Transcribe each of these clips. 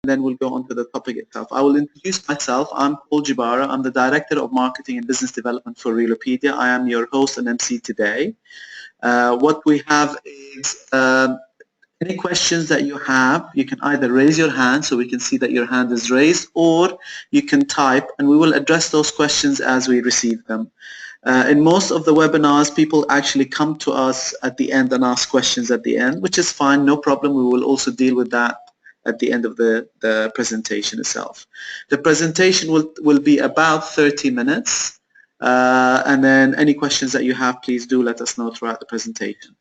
then we'll go on to the topic itself. I will introduce myself. I'm Paul Jibara. I'm the Director of Marketing and Business Development for Realopedia. I am your host and MC today. What we have is any questions that you have, you can either raise your hand so we can see that your hand is raised, or you can type and we will address those questions as we receive them. In most of the webinars, people actually come to us at the end and ask questions at the end, which is fine, no problem. We will also deal with that at the end of the presentation itself. The presentation will be about 30 minutes, and then any questions that you have, please do let us know throughout the presentation.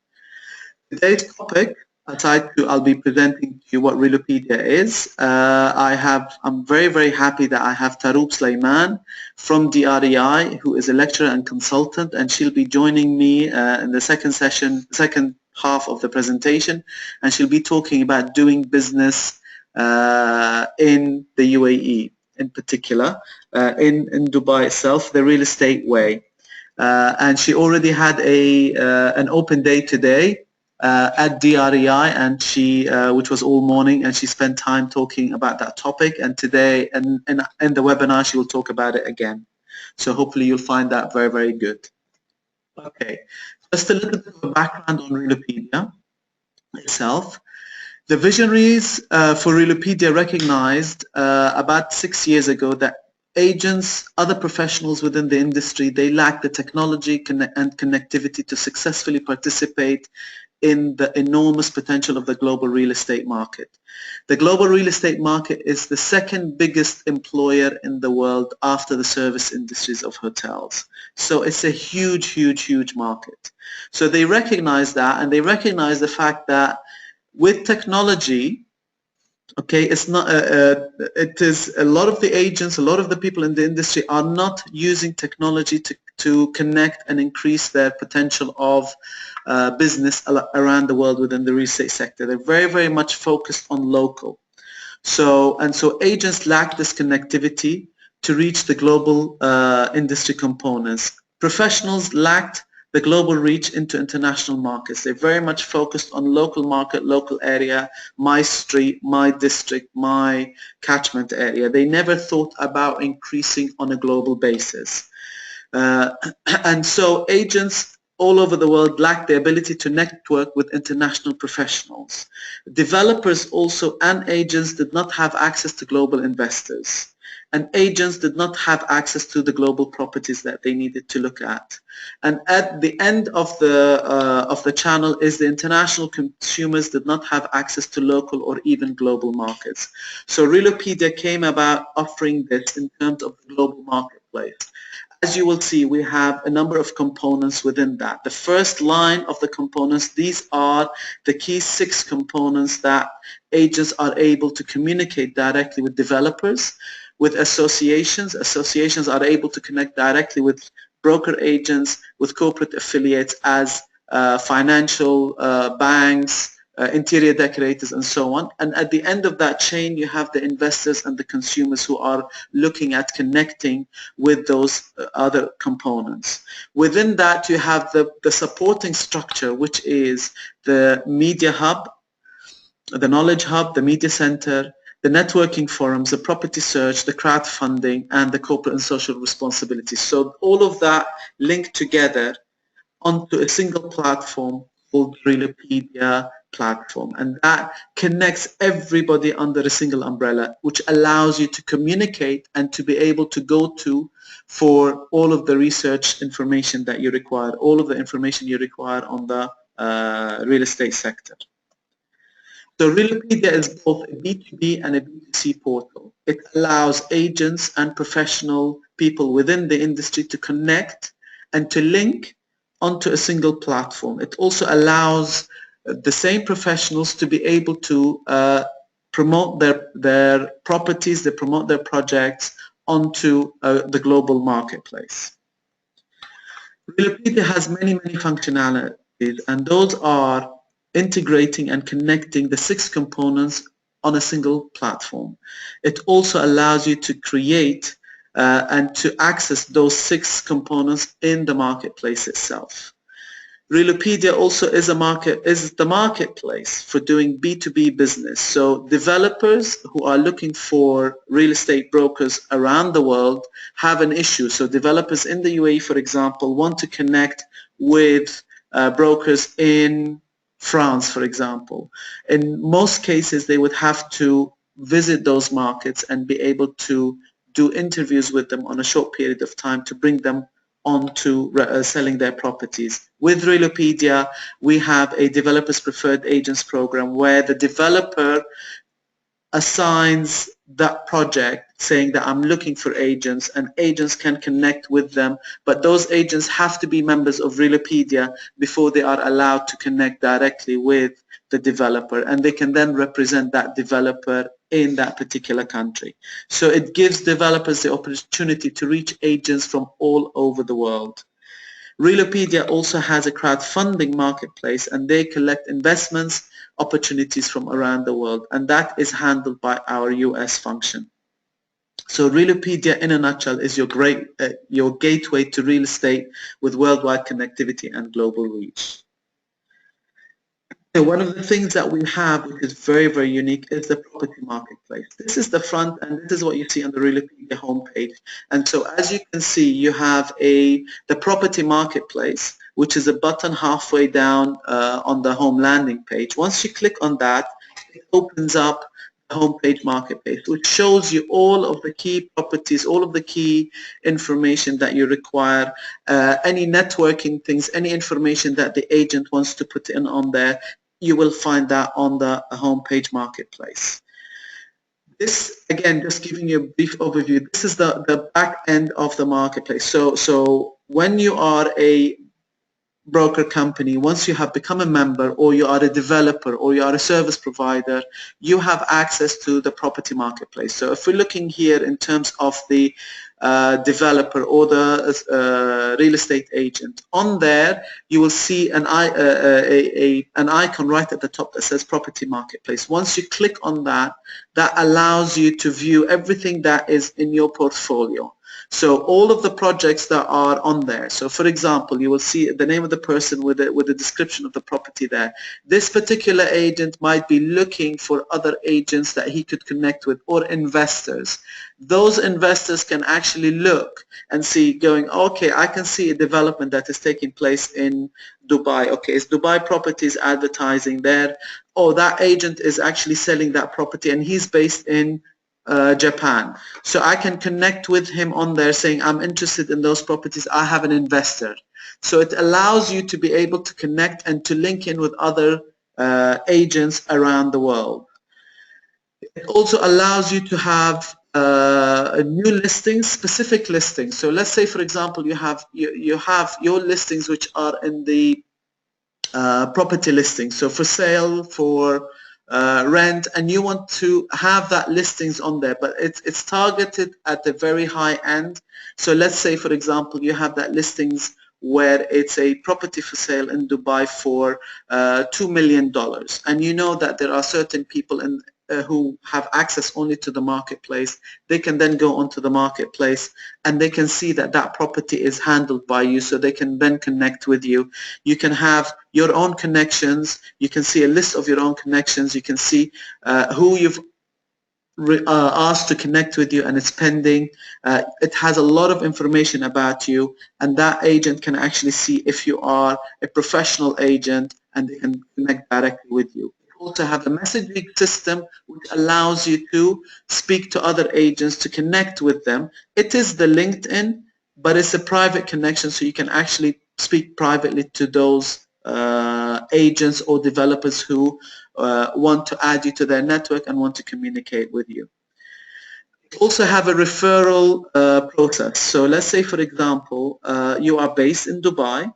Today's topic, I'll be presenting to you what Realopedia is. I'm very, very happy that I have Taroub Sulaiman from DREI, who is a lecturer and consultant, and she'll be joining me in the second half of the presentation, and she'll be talking about doing business in the UAE, in particular, in Dubai itself, the real estate way. And she already had an open day today at DREI, and which was all morning, and she spent time talking about that topic, and today in the webinar she will talk about it again. So hopefully you'll find that very, very good. Okay, just a little bit of a background on Realopedia itself. The visionaries for Realopedia recognized about 6 years ago that agents, other professionals within the industry, they lack the technology and connectivity to successfully participate in the enormous potential of the global real estate market. The global real estate market is the second biggest employer in the world after the service industries of hotels. So it's a huge, huge, huge market. So they recognize that, and they recognize the fact that with technology, okay, it's not. It is a lot of the agents, a lot of the people in the industry are not using technology to connect and increase their potential of business around the world within the real estate sector. They're very, very much focused on local. So agents lack this connectivity to reach the global industry components. Professionals lacked the global reach into international markets. They're very much focused on local market, local area, my street, my district, my catchment area. They never thought about increasing on a global basis. And so agents all over the world lack the ability to network with international professionals. Developers also and agents did not have access to global investors. And agents did not have access to the global properties that they needed to look at. And at the end of the channel is the international consumers did not have access to local or even global markets. So Realopedia came about offering this in terms of the global marketplace. As you will see, we have a number of components within that. The first line of the components, these are the key 6 components that agents are able to communicate directly with developers, with associations. Associations are able to connect directly with broker agents, with corporate affiliates as financial banks, interior decorators, and so on. And at the end of that chain, you have the investors and the consumers who are looking at connecting with those other components. Within that, you have the supporting structure, which is the media hub, the knowledge hub, the media center, the networking forums, the property search, the crowdfunding, and the corporate and social responsibility. So all of that linked together onto a single platform called Realopedia platform, and that connects everybody under a single umbrella, which allows you to communicate and to be able to go to for all of the research information that you require, all of the information you require on the real estate sector. So Realopedia is both a B2B and a B2C portal. It allows agents and professional people within the industry to connect and to link onto a single platform. It also allows the same professionals to be able to promote their properties, they promote their projects onto the global marketplace. Realopedia has many, many functionalities, and those are integrating and connecting the 6 components on a single platform. It also allows you to create and to access those 6 components in the marketplace itself. Realopedia also is the marketplace for doing B2B business. So developers who are looking for real estate brokers around the world have an issue. So developers in the UAE, for example, want to connect with brokers in France, for example. In most cases, they would have to visit those markets and be able to do interviews with them on a short period of time to bring them onto selling their properties. With Realopedia, we have a developers preferred agents program where the developer assigns that project saying that I'm looking for agents, and agents can connect with them, but those agents have to be members of Realopedia before they are allowed to connect directly with the developer, and they can then represent that developer in that particular country. So it gives developers the opportunity to reach agents from all over the world. Realopedia also has a crowdfunding marketplace, and they collect investments opportunities from around the world, and that is handled by our US function. So Realopedia in a nutshell is your gateway to real estate with worldwide connectivity and global reach. One of the things that we have, which is very, very unique, is the property marketplace. This is the front, and this is what you see on the Realopedia homepage. And so as you can see, you have the property marketplace, which is a button halfway down on the home landing page. Once you click on that, it opens up the homepage marketplace, which shows you all of the key properties, all of the key information that you require, any networking things, any information that the agent wants to put in on there. You will find that on the homepage marketplace. This, again, just giving you a brief overview, this is the back end of the marketplace. So when you are a broker company, once you have become a member, or you are a developer, or you are a service provider, you have access to the property marketplace. So if we're looking here in terms of the developer or the real estate agent, on there you will see an icon right at the top that says property marketplace. Once you click on that, that allows you to view everything that is in your portfolio. So all of the projects that are on there. So for example, you will see the name of the person with the description of the property there. This particular agent might be looking for other agents that he could connect with, or investors. Those investors can actually look and see, going, okay, I can see a development that is taking place in Dubai. Okay, is Dubai Properties advertising there? Oh, that agent is actually selling that property, and he's based in Japan. So I can connect with him on there saying, I'm interested in those properties, I have an investor. So it allows you to be able to connect and to link in with other agents around the world. It also allows you to have new listings, specific listings. So let's say, for example, you have your listings which are in the property listing, so for sale, for rent, and you want to have that listings on there, but it's targeted at the very high end. So let's say, for example, you have that listings where it's a property for sale in Dubai for $2 million, and you know that there are certain people in who have access only to the marketplace. They can then go onto the marketplace and they can see that that property is handled by you, so they can then connect with you. You can have your own connections. You can see a list of your own connections. You can see who you've asked to connect with you, and it's pending. It has a lot of information about you, and that agent can actually see if you are a professional agent, and they can connect directly with you. Also have a messaging system which allows you to speak to other agents, to connect with them. It is the LinkedIn, but it's a private connection, so you can actually speak privately to those agents or developers who want to add you to their network and want to communicate with you. Also have a referral process. So let's say, for example, you are based in Dubai,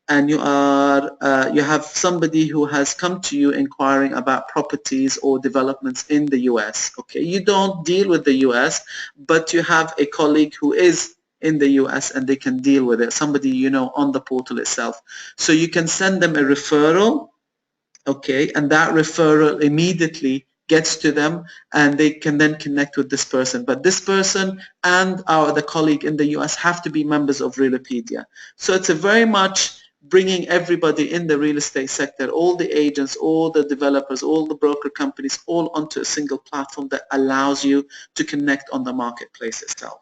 and you have somebody who has come to you inquiring about properties or developments in the US. Okay, you don't deal with the US, but you have a colleague who is in the US and they can deal with it, somebody you know on the portal itself. So you can send them a referral, okay, and that referral immediately gets to them, and they can then connect with this person. But this person and the colleague in the US have to be members of Realopedia. So it's a very much bringing everybody in the real estate sector, all the agents, all the developers, all the broker companies, all onto a single platform that allows you to connect on the marketplace itself.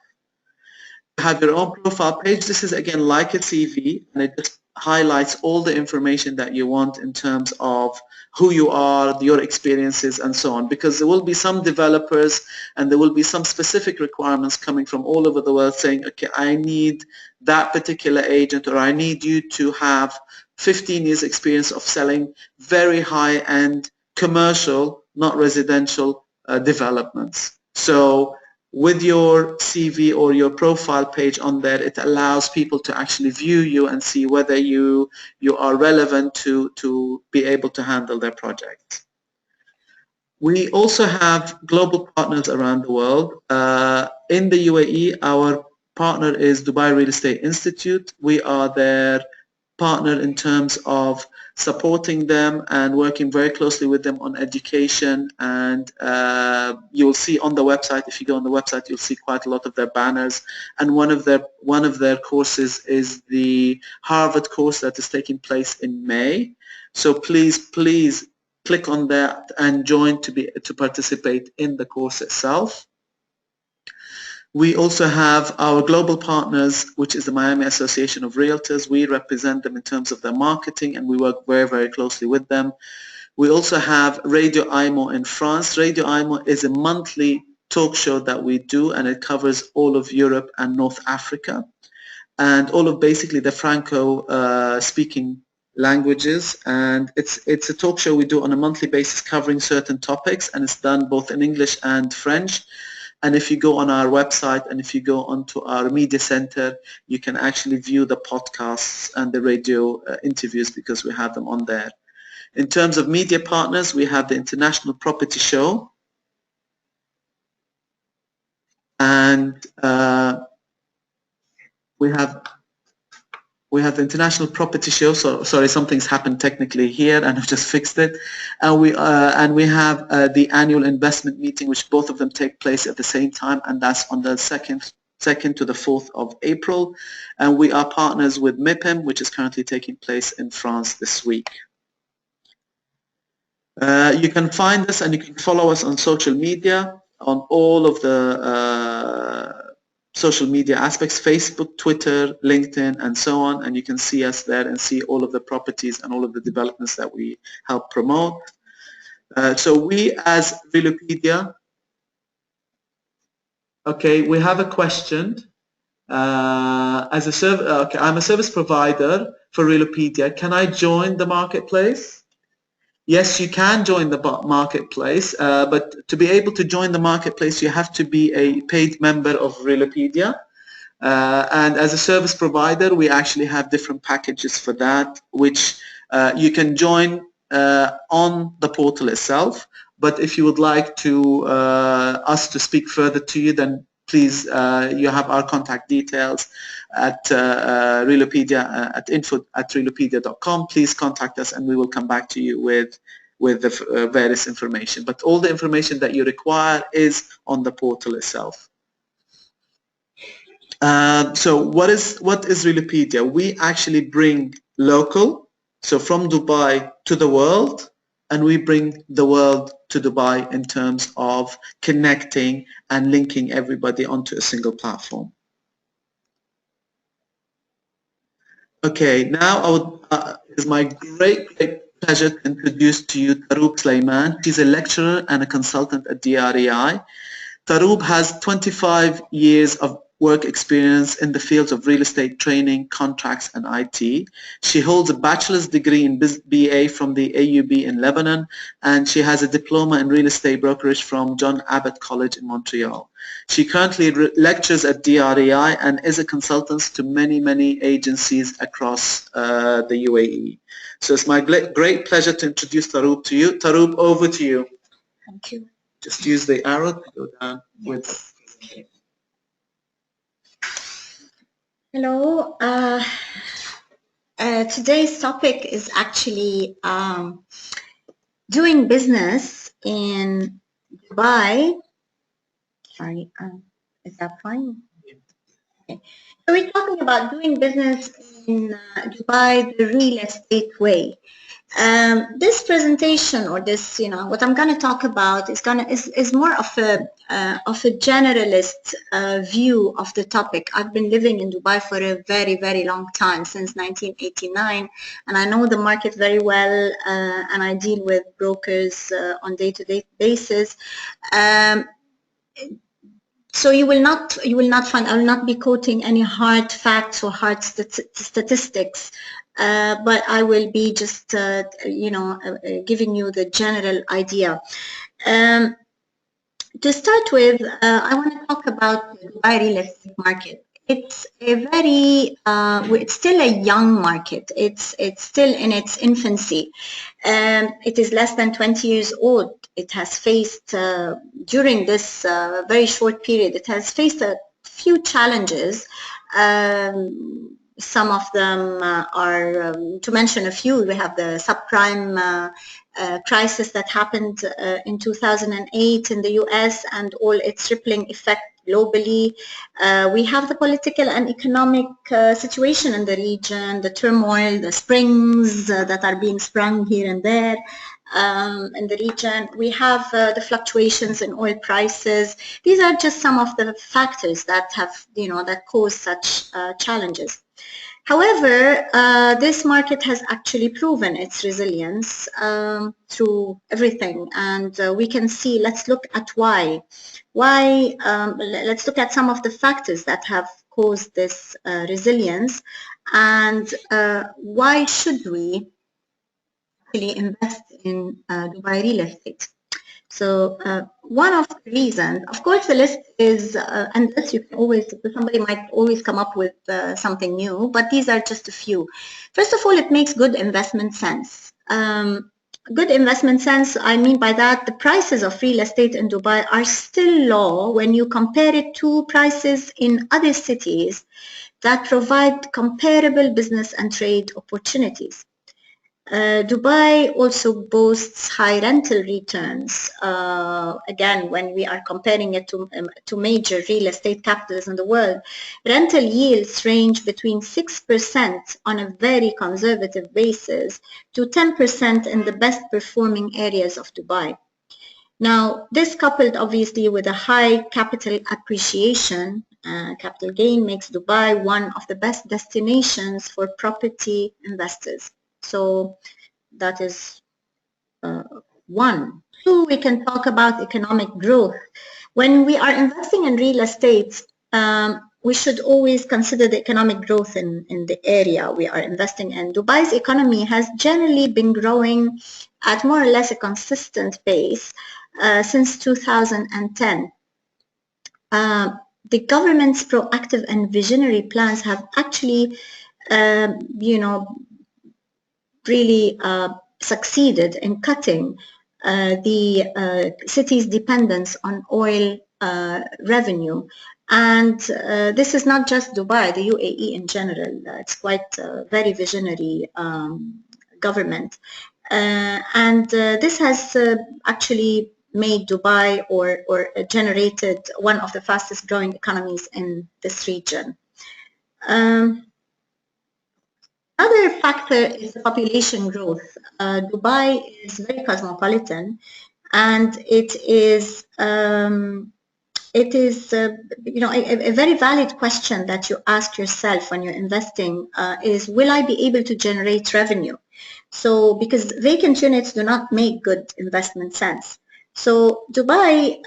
You have your own profile page. This is again like a CV, and it just highlights all the information that you want in terms of who you are, your experiences, and so on, because there will be some developers and there will be some specific requirements coming from all over the world saying, okay, I need that particular agent, or I need you to have 15 years experience of selling very high-end commercial, not residential developments. So with your CV or your profile page on there, it allows people to actually view you and see whether you are relevant to be able to handle their project. We also have global partners around the world. In the UAE, our partner is Dubai Real Estate Institute. We are their partner in terms of supporting them and working very closely with them on education, and you'll see on the website, if you go on the website, you'll see quite a lot of their banners, and one of their courses is the Harvard course that is taking place in May. So please click on that and join to participate in the course itself. We also have our global partners, which is the Miami Association of Realtors. We represent them in terms of their marketing, and we work very, very closely with them. We also have Radio IMO in France. Radio IMO is a monthly talk show that we do, and it covers all of Europe and North Africa, and all of basically the Franco-speaking languages. And it's a talk show we do on a monthly basis covering certain topics, and it's done both in English and French. And if you go on our website and if you go onto our media center, you can actually view the podcasts and the radio interviews, because we have them on there. In terms of media partners, we have the International Property Show, and we have the International Property Show. So sorry, something's happened technically here, and I've just fixed it. And we have the annual investment meeting, which both of them take place at the same time, and that's on the 2nd to the 4th of April. And we are partners with MIPIM, which is currently taking place in France this week. You can find us and you can follow us on social media, on all of the social media aspects, Facebook, Twitter, LinkedIn, and so on, and you can see us there and see all of the properties and all of the developments that we help promote. So we as Realopedia, okay, we have a question. As a okay, I'm a service provider for Realopedia. Can I join the marketplace? Yes, you can join the marketplace, but to be able to join the marketplace, you have to be a paid member of Realopedia. And as a service provider, we actually have different packages for that, which you can join on the portal itself. But if you would like to us to speak further to you, then please, you have our contact details at Realopedia, at info@realopedia.com. Please contact us and we will come back to you with the various information. But all the information that you require is on the portal itself. So what is Realopedia? We actually bring local, so from Dubai to the world, and we bring the world to Dubai in terms of connecting and linking everybody onto a single platform. Okay, now it's my great pleasure to introduce to you Taroub Sulaiman. She's a lecturer and a consultant at DREI. Taroub has 25 years of work experience in the fields of real estate training, contracts, and IT. She holds a bachelor's degree in BA from the AUB in Lebanon, and she has a diploma in real estate brokerage from John Abbott College in Montreal. She currently lectures at DREI and is a consultant to many, many agencies across the UAE. So it's my great pleasure to introduce Taroub to you. Taroub, over to you. Thank you. Just use the arrow to go down with. Hello. Today's topic is actually doing business in Dubai. Sorry, is that fine? So we're talking about doing business in Dubai the real estate way. This presentation, or this, what I'm going to talk about is more of a generalist view of the topic. I've been living in Dubai for a very, very long time, since 1989, and I know the market very well, and I deal with brokers on day-to-day basis. So you will not find, I will not be quoting any hard facts or hard statistics, but I will be just, giving you the general idea. To start with, I want to talk about the Dubai real estate market. It's it's still a young market. It's still in its infancy. It is less than 20 years old. It has faced, during this very short period, it has faced a few challenges. Some of them are, to mention a few, we have the subprime crisis that happened in 2008 in the US and all its rippling effect globally. We have the political and economic situation in the region, the turmoil, the springs that are being sprung here and there in the region. We have the fluctuations in oil prices. These are just some of the factors that have, that cause such challenges. However, this market has actually proven its resilience through everything, and we can see, let's look at why. Let's look at some of the factors that have caused this resilience, and why should we actually invest in Dubai real estate. So one of the reasons, of course, the list is endless. You can always, somebody might always come up with something new, but these are just a few. First of all, it makes good investment sense. Good investment sense, I mean by that, the prices of real estate in Dubai are still low when you compare it to prices in other cities that provide comparable business and trade opportunities. Dubai also boasts high rental returns. Again, when we are comparing it to major real estate capitals in the world, rental yields range between 6% on a very conservative basis to 10% in the best performing areas of Dubai. Now, this coupled obviously with a high capital appreciation, capital gain, makes Dubai one of the best destinations for property investors. So that is one. Two, we can talk about economic growth. When we are investing in real estate, we should always consider the economic growth in the area we are investing in. Dubai's economy has generally been growing at more or less a consistent pace since 2010. The government's proactive and visionary plans have actually, really succeeded in cutting the city's dependence on oil revenue. And this is not just Dubai, the UAE in general. It's quite a very visionary government. And this has actually made Dubai or generated one of the fastest growing economies in this region. Another factor is the population growth. Dubai is very cosmopolitan, and it is a very valid question that you ask yourself when you're investing is, will I be able to generate revenue? So, because vacant units do not make good investment sense. So Dubai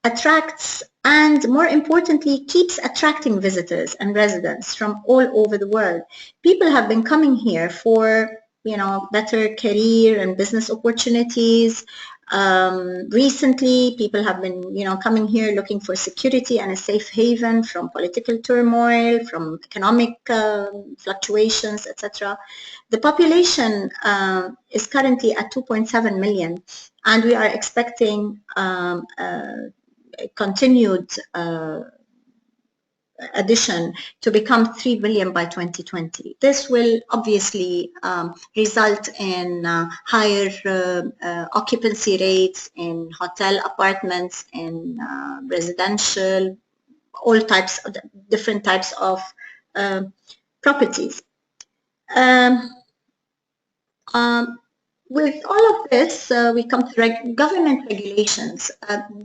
attracts, and more importantly, keeps attracting visitors and residents from all over the world. People have been coming here for, better career and business opportunities. Recently, people have been, coming here looking for security and a safe haven from political turmoil, from economic fluctuations, etc. The population is currently at 2.7 million, and we are expecting continued addition to become 3 billion by 2020. This will obviously result in higher occupancy rates in hotel apartments, in residential, all types of different types of properties. With all of this, we come to government regulations.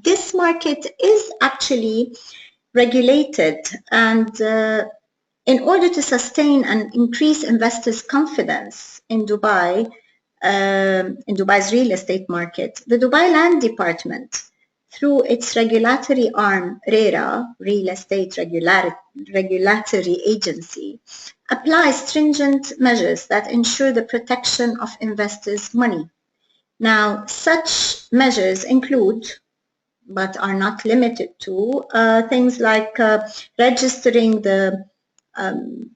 This market is actually regulated, and in order to sustain and increase investors' confidence in Dubai's real estate market, the Dubai Land Department, through its regulatory arm, RERA, Real Estate Regulatory Agency, applies stringent measures that ensure the protection of investors' money. Now, such measures include, but are not limited to, things like registering the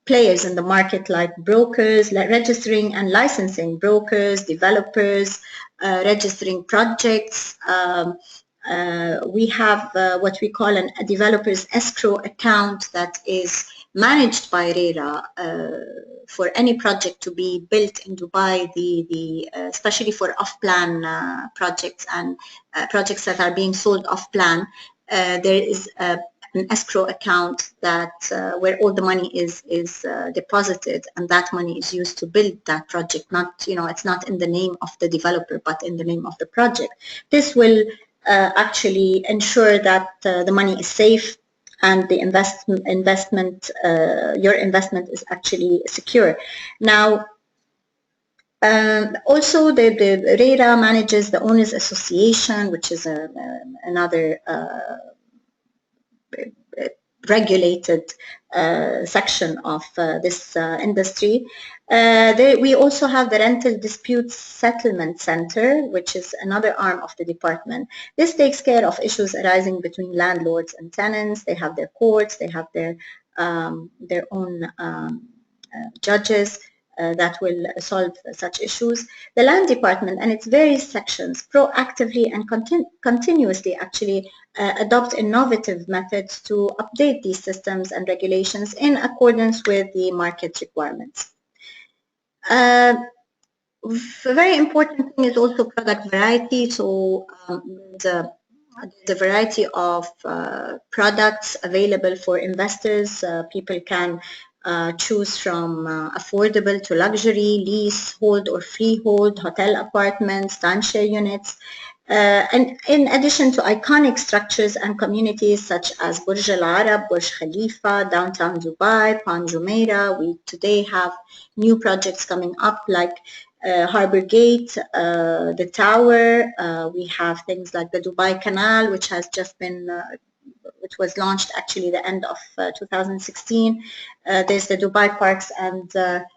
players in the market, like brokers, like registering and licensing brokers, developers, registering projects. We have what we call a developer's escrow account that is managed by RERA for any project to be built in Dubai, especially for off-plan projects and projects that are being sold off-plan. There is an escrow account that where all the money is deposited, and that money is used to build that project. Not, it's not in the name of the developer, but in the name of the project. This will actually ensure that the money is safe and the your investment is actually secure. Now, also the RERA manages the Owners Association, which is another regulated section of this industry. We also have the Rental Dispute Settlement Center, which is another arm of the department. This takes care of issues arising between landlords and tenants. They have their courts, they have their own judges that will solve such issues. The Land Department and its various sections proactively and continuously actually adopt innovative methods to update these systems and regulations in accordance with the market requirements. A very important thing is also product variety. So the variety of products available for investors. People can choose from affordable to luxury, lease, hold or freehold, hotel apartments, timeshare units. And in addition to iconic structures and communities such as Burj Al Arab, Burj Khalifa, downtown Dubai, Palm Jumeirah, we today have new projects coming up like Harbour Gate, the Tower. We have things like the Dubai Canal, which has just been which was launched actually the end of 2016. There's the Dubai Parks and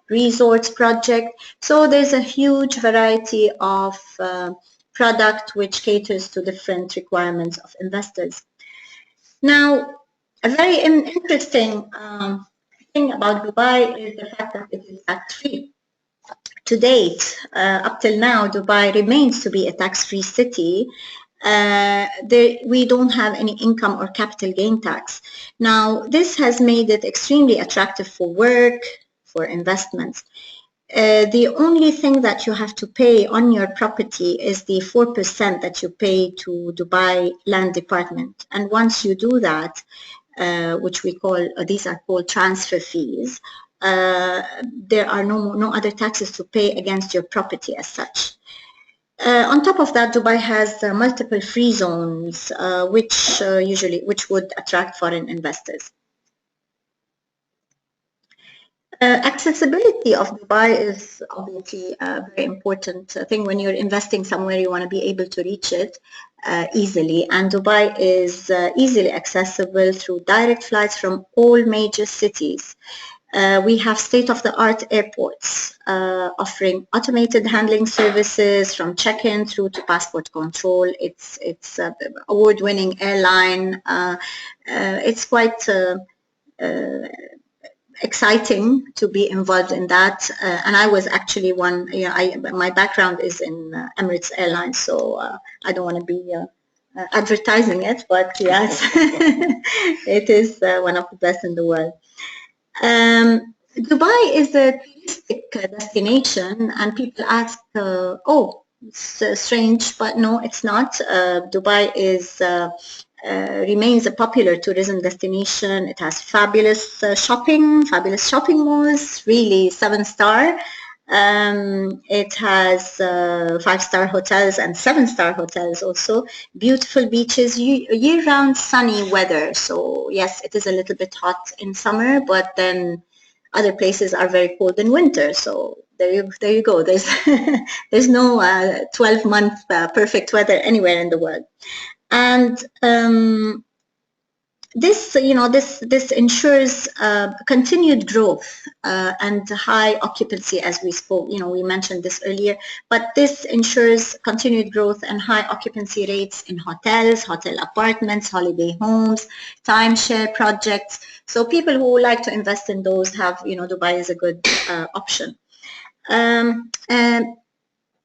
Resorts project. So there's a huge variety of product which caters to different requirements of investors. Now, a very interesting thing about Dubai is the fact that it is tax-free. To date, up till now, Dubai remains to be a tax-free city. We don't have any income or capital gain tax. Now, this has made it extremely attractive for work, for investments. The only thing that you have to pay on your property is the 4% that you pay to Dubai Land Department. And once you do that, which we call, these are called transfer fees, there are no other taxes to pay against your property as such. On top of that, Dubai has multiple free zones, which would attract foreign investors. Accessibility of Dubai is obviously a very important thing. When you're investing somewhere, you want to be able to reach it easily. And Dubai is easily accessible through direct flights from all major cities. We have state-of-the-art airports offering automated handling services from check-in through to passport control. It's an award-winning airline. It's quite exciting to be involved in that, and I was actually one. My background is in Emirates Airlines, so I don't want to be advertising it, but yes, it is one of the best in the world. Dubai is a touristic destination, and people ask, oh, It's strange, but no, it's not. Dubai is remains a popular tourism destination. It has fabulous shopping malls, really 7-star. It has 5-star hotels and 7-star hotels also. Beautiful beaches, year-round sunny weather. So yes, it is a little bit hot in summer, but then other places are very cold in winter. So there you go. There's there's no 12-month perfect weather anywhere in the world. And this ensures continued growth and high occupancy, as we spoke. We mentioned this earlier, but this ensures continued growth and high occupancy rates in hotels, hotel apartments, holiday homes, timeshare projects. So people who like to invest in those have, Dubai is a good option.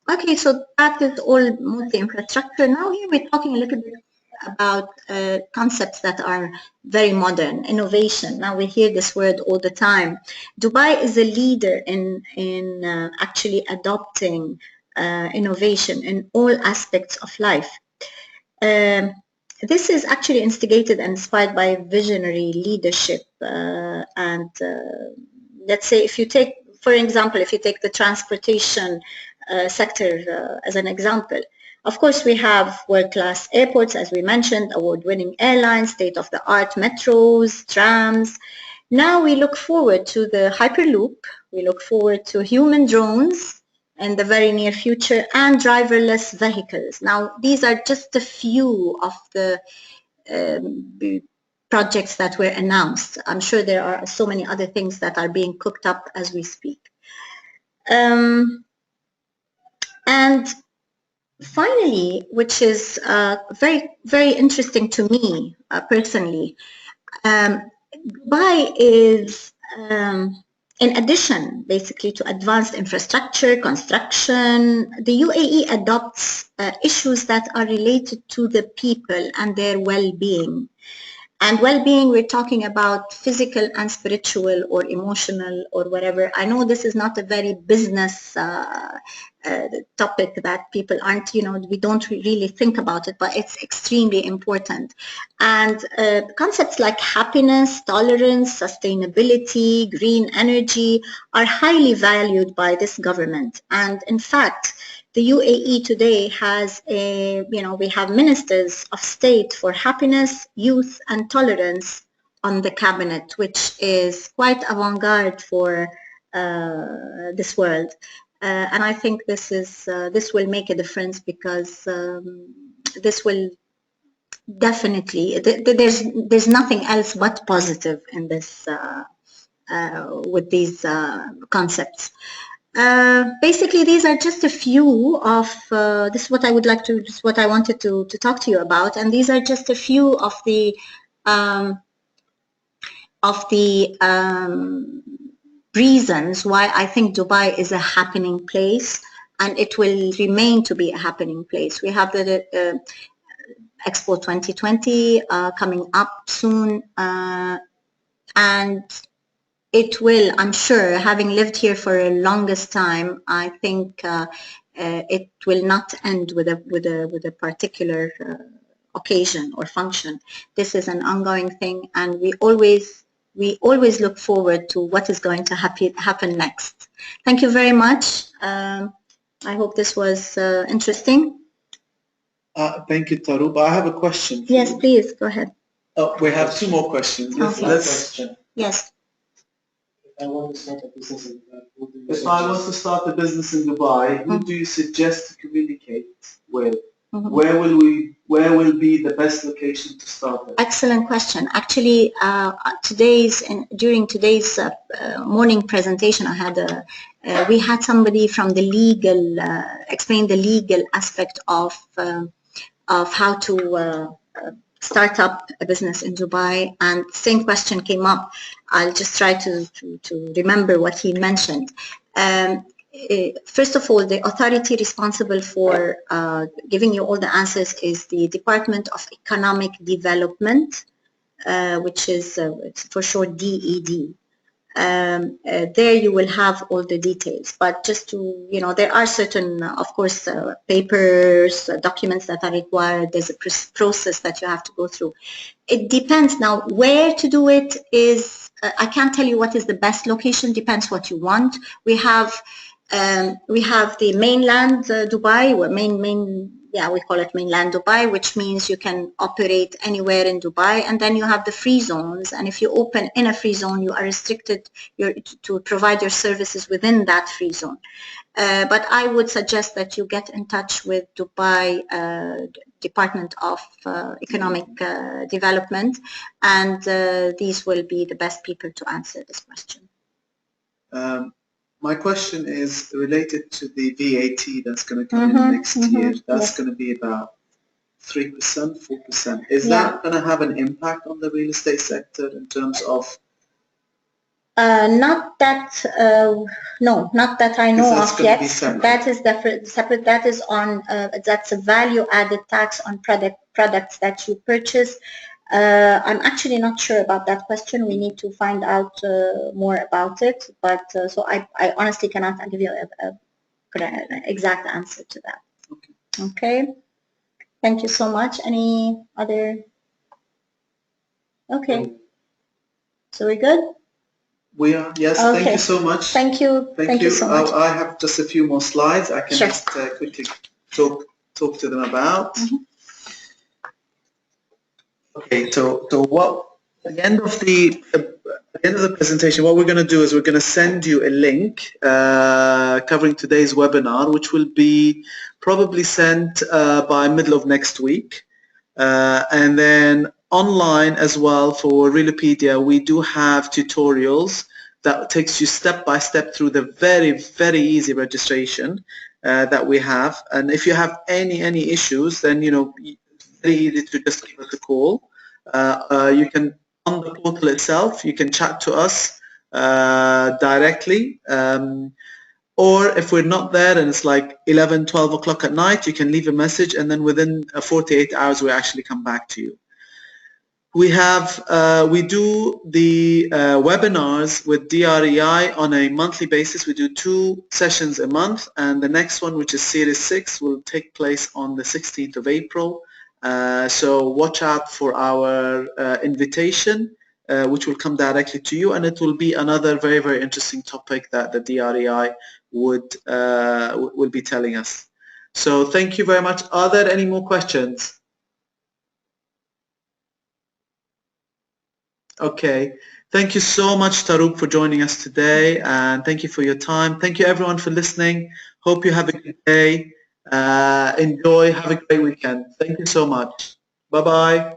Okay, so that is all mostly infrastructure. Now here we're talking a little bit about concepts that are very modern, innovation. Now we hear this word all the time. Dubai is a leader in actually adopting innovation in all aspects of life. This is actually instigated and inspired by visionary leadership. And let's say if you take, for example, if you take the transportation sector as an example, of course, we have world-class airports, as we mentioned, award-winning airlines, state-of-the-art metros, trams. Now we look forward to the Hyperloop. We look forward to human drones in the very near future and driverless vehicles. Now, these are just a few of the projects that were announced. I'm sure there are so many other things that are being cooked up as we speak. And finally, which is very, very interesting to me personally, Dubai is, in addition, basically, to advanced infrastructure, construction, the UAE adopts issues that are related to the people and their well-being. And well-being, we're talking about physical and spiritual or emotional or whatever. I know this is not a very business topic that people aren't, we don't really think about it, but it's extremely important. And concepts like happiness, tolerance, sustainability, green energy are highly valued by this government. And in fact, the UAE today has we have ministers of state for happiness, youth, and tolerance on the cabinet, which is quite avant-garde for this world. And I think this will make a difference because this will definitely, there's nothing else but positive in this with these concepts. Basically, these are just a few of this is what I wanted to talk to you about, and these are just a few of the reasons why I think Dubai is a happening place, and it will remain to be a happening place. We have the Expo 2020 coming up soon, and it will, I'm sure, having lived here for a longest time, I think it will not end with a particular occasion or function. This is an ongoing thing, and we always look forward to what is going to happen next. Thank you very much. I hope this was interesting. Thank you, Taruba. I have a question. Yes, please, go ahead. Oh, we have 2 more questions. Yes. I want to start a business in Dubai. If I want to start a business in Dubai, who do you suggest to communicate with? Where will be the best location to start with? Excellent question. Actually, during today's morning presentation, we had somebody from the legal explain the legal aspect of how to start up a business in Dubai, and the same question came up. I'll just try to remember what he mentioned. First of all, the authority responsible for giving you all the answers is the Department of Economic Development, which is for short DED. there you will have all the details. But just to, there are certain, of course, papers, documents that are required. There's a process that you have to go through. It depends. Now, where to do it is, I can't tell you what is the best location, depends what you want. We have the mainland Dubai, or we call it mainland Dubai, which means you can operate anywhere in Dubai, and then you have the free zones, and if you open in a free zone, you are restricted to provide your services within that free zone. But I would suggest that you get in touch with Dubai Department of Economic Development, and these will be the best people to answer this question. My question is related to the VAT that's going to come in next year. That's going to be about 3%, 4%. Is that going to have an impact on the real estate sector in terms of? Not that, no, not that I know of yet. That is separate. That is on, that's a value-added tax on products that you purchase. I'm actually not sure about that question. We need to find out more about it. But so I honestly cannot give you an exact answer to that. Okay. Thank you so much. Any other? Okay. So we're good? We are, yes. Okay. Thank you so much. Thank you. Thank you so much. I have just a few more slides. I can just quickly talk to them about. Okay, so what at the end of the presentation, what we're going to do is we're going to send you a link covering today's webinar, which will be probably sent by middle of next week, and then online as well for Realopedia, we do have tutorials that takes you step by step through the very, very easy registration that we have. And if you have any issues, then it's very easy to just give us a call. You can, on the portal itself, you can chat to us directly. Or if we're not there and it's like 11, 12 o'clock at night, you can leave a message, and then within 48 hours we actually come back to you. We do the webinars with DREI on a monthly basis. We do 2 sessions a month, and the next one, which is Series 6, will take place on the 16th of April. So watch out for our invitation, which will come directly to you, and it will be another very, very interesting topic that the DREI will be telling us. So thank you very much. Are there any more questions? Okay. Thank you so much, Tarouk, for joining us today, and thank you for your time. Thank you, everyone, for listening. Hope you have a good day. Enjoy. Have a great weekend. Thank you so much. Bye-bye.